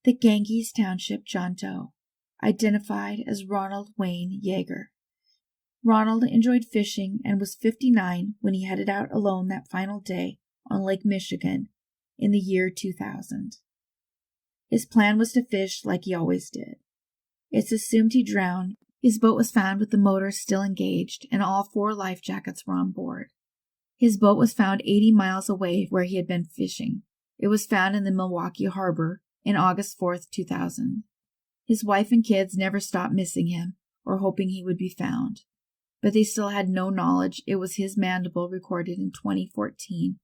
The Ganges Township John Doe, identified as Ronald Wayne Yeager. Ronald enjoyed fishing and was 59 when he headed out alone that final day on Lake Michigan in the year 2000. His plan was to fish like he always did. It's assumed he drowned. His boat was found with the motor still engaged, and all 4 life jackets were on board. His boat was found 80 miles away where he had been fishing. It was found in the Milwaukee Harbor in August 4th, 2000. His wife and kids never stopped missing him or hoping he would be found, but they still had no knowledge it was his mandible recorded in 2014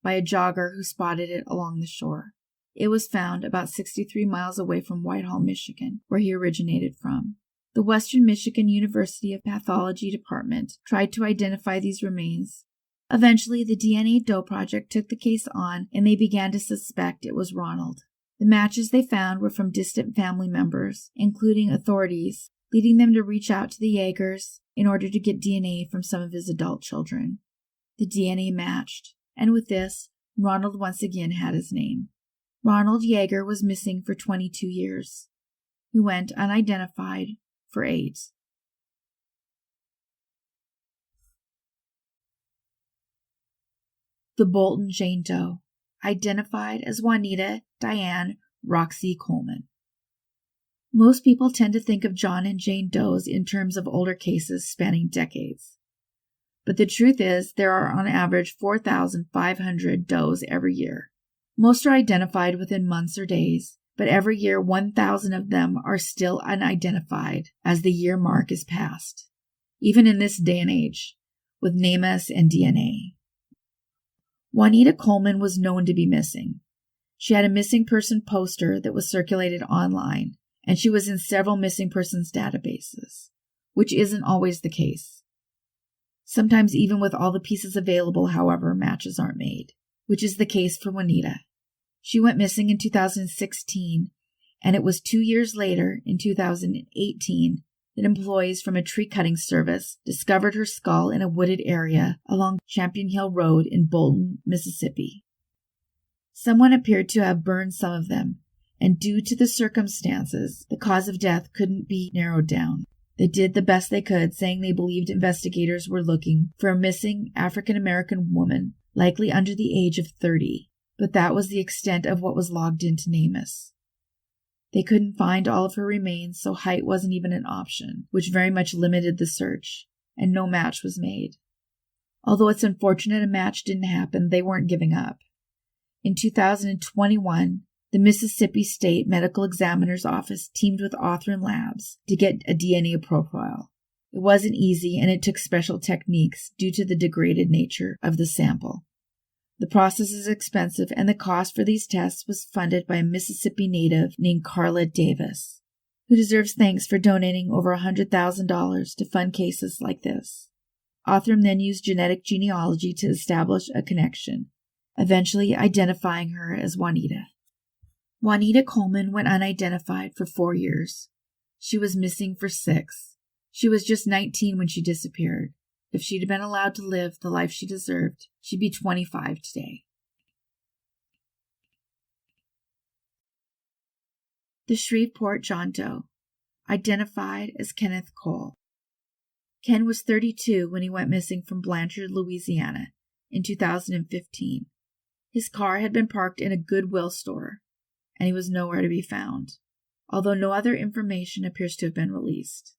by a jogger who spotted it along the shore. It was found about 63 miles away from Whitehall, Michigan, where he originated from. The Western Michigan University of Pathology Department tried to identify these remains. Eventually, the DNA Doe Project took the case on, and they began to suspect it was Ronald. The matches they found were from distant family members, including authorities, leading them to reach out to the Yeagers in order to get DNA from some of his adult children. The DNA matched, and with this, Ronald once again had his name. Ronald Yeager was missing for 22 years. He went unidentified for 8. The Bolton Jane Doe, identified as Juanita, Diane, Roxy, Coleman. Most people tend to think of John and Jane Does in terms of older cases spanning decades. But the truth is, there are on average 4,500 does every year. Most are identified within months or days, but every year 1,000 of them are still unidentified as the year mark is passed, even in this day and age, with NamUs and DNA. Juanita Coleman was known to be missing. She had a missing person poster that was circulated online, and she was in several missing persons databases, which isn't always the case. Sometimes even with all the pieces available, however, matches aren't made, which is the case for Juanita. She went missing in 2016, and it was 2 years later, in 2018, that employees from a tree-cutting service discovered her skull in a wooded area along Champion Hill Road in Bolton, Mississippi. Someone appeared to have burned some of them, and due to the circumstances, the cause of death couldn't be narrowed down. They did the best they could, saying they believed investigators were looking for a missing African-American woman, likely under the age of 30. But that was the extent of what was logged into NamUs. They couldn't find all of her remains, so height wasn't even an option, which very much limited the search, and no match was made. Although it's unfortunate a match didn't happen, they weren't giving up. In 2021, the Mississippi State Medical Examiner's Office teamed with Authorin Labs to get a DNA profile. It wasn't easy, and it took special techniques due to the degraded nature of the sample. The process is expensive, and the cost for these tests was funded by a Mississippi native named Carla Davis, who deserves thanks for donating over $100,000 to fund cases like this. Authorin then used genetic genealogy to establish a connection, eventually identifying her as Juanita. Juanita Coleman went unidentified for 4 years. She was missing for 6. She was just 19 when she disappeared. If she'd been allowed to live the life she deserved, she'd be 25 today. The Shreveport John Doe, identified as Kenneth Cole. Ken was 32 when he went missing from Blanchard, Louisiana, in 2015. His car had been parked in a Goodwill store, and he was nowhere to be found, although no other information appears to have been released.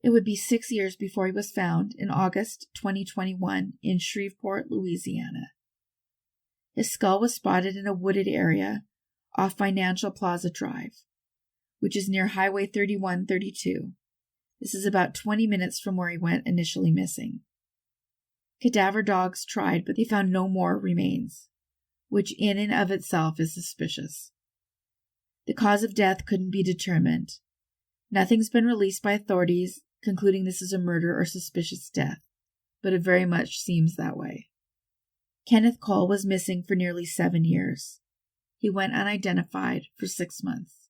It would be 6 years before he was found in August 2021 in Shreveport, Louisiana. His skull was spotted in a wooded area off Financial Plaza Drive, which is near Highway 3132. This is about 20 minutes from where he went initially missing. Cadaver dogs tried, but they found no more remains, which in and of itself is suspicious. The cause of death couldn't be determined. Nothing's been released by authorities concluding this is a murder or suspicious death, but it very much seems that way. Kenneth Cole was missing for nearly 7 years. He went unidentified for 6 months.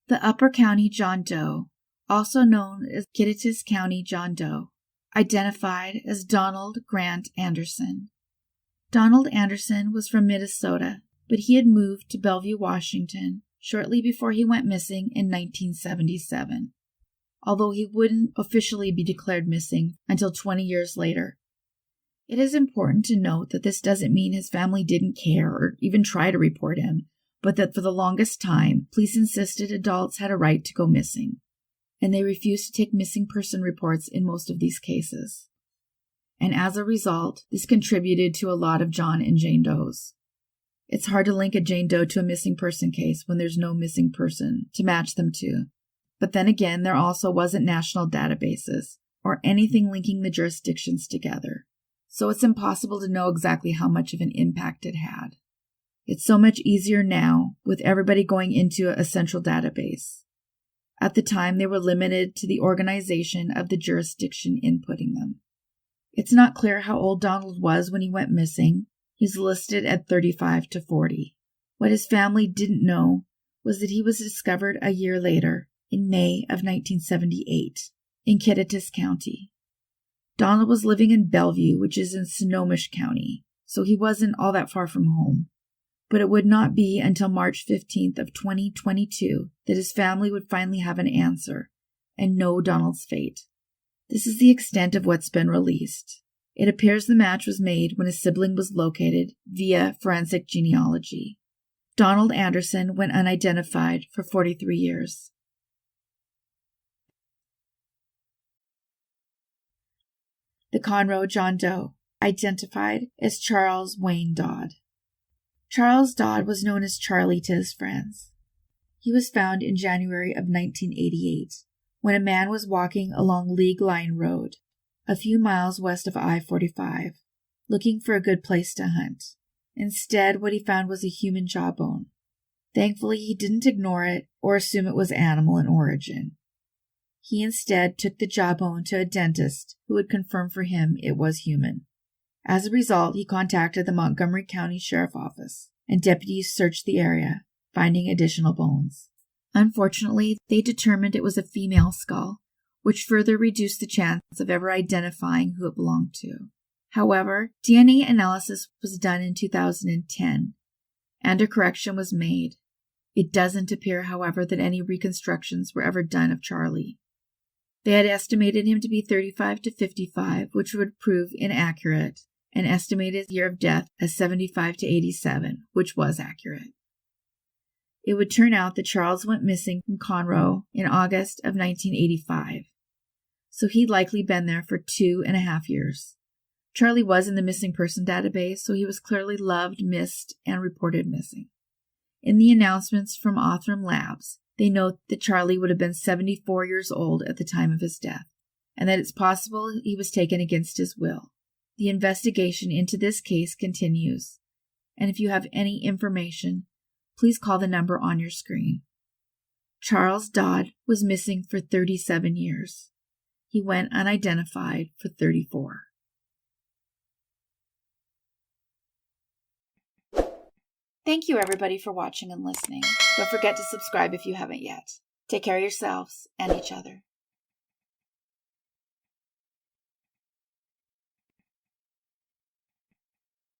The Upper County John Doe, also known as Kittitas County John Doe, identified as Donald Grant Anderson. Donald Anderson was from Minnesota, but he had moved to Bellevue, Washington, shortly before he went missing in 1977, although he wouldn't officially be declared missing until 20 years later. It is important to note that this doesn't mean his family didn't care or even try to report him, but that for the longest time, police insisted adults had a right to go missing, and they refused to take missing person reports in most of these cases. And as a result, this contributed to a lot of John and Jane Does. It's hard to link a Jane Doe to a missing person case when there's no missing person to match them to. But then again, there also wasn't national databases or anything linking the jurisdictions together. So it's impossible to know exactly how much of an impact it had. It's so much easier now with everybody going into a central database. At the time, they were limited to the organization of the jurisdiction inputting them. It's not clear how old Donald was when he went missing. He's listed at 35 to 40. What his family didn't know was that he was discovered a year later, in May of 1978, in Kittitas County. Donald was living in Bellevue, which is in Snohomish County, so he wasn't all that far from home. But it would not be until March 15th of 2022 that his family would finally have an answer and know Donald's fate. This is the extent of what's been released. It appears the match was made when a sibling was located via forensic genealogy. Donald Anderson went unidentified for 43 years. The Conroe John Doe, identified as Charles Wayne Dodd. Charles Dodd was known as Charlie to his friends. He was found in January of 1988 when a man was walking along League Line Road, a few miles west of I-45, looking for a good place to hunt. Instead, what he found was a human jawbone. Thankfully, he didn't ignore it or assume it was animal in origin. He instead took the jawbone to a dentist who would confirm for him it was human. As a result, he contacted the Montgomery County Sheriff's Office, and deputies searched the area, finding additional bones. Unfortunately, they determined it was a female skull, which further reduced the chance of ever identifying who it belonged to. However, DNA analysis was done in 2010, and a correction was made. It doesn't appear, however, that any reconstructions were ever done of Charlie. They had estimated him to be 35 to 55, which would prove inaccurate, and estimated his year of death as 75 to 87, which was accurate. It would turn out that Charles went missing from Conroe in August of 1985, so he'd likely been there for 2.5 years. Charlie was in the missing person database, so he was clearly loved, missed, and reported missing. In the announcements from Othram Labs, they note that Charlie would have been 74 years old at the time of his death, and that it's possible he was taken against his will. The investigation into this case continues, and if you have any information, please call the number on your screen. Charles Dodd was missing for 37 years. He went unidentified for 34. Thank you, everybody, for watching and listening. Don't forget to subscribe if you haven't yet. Take care of yourselves and each other.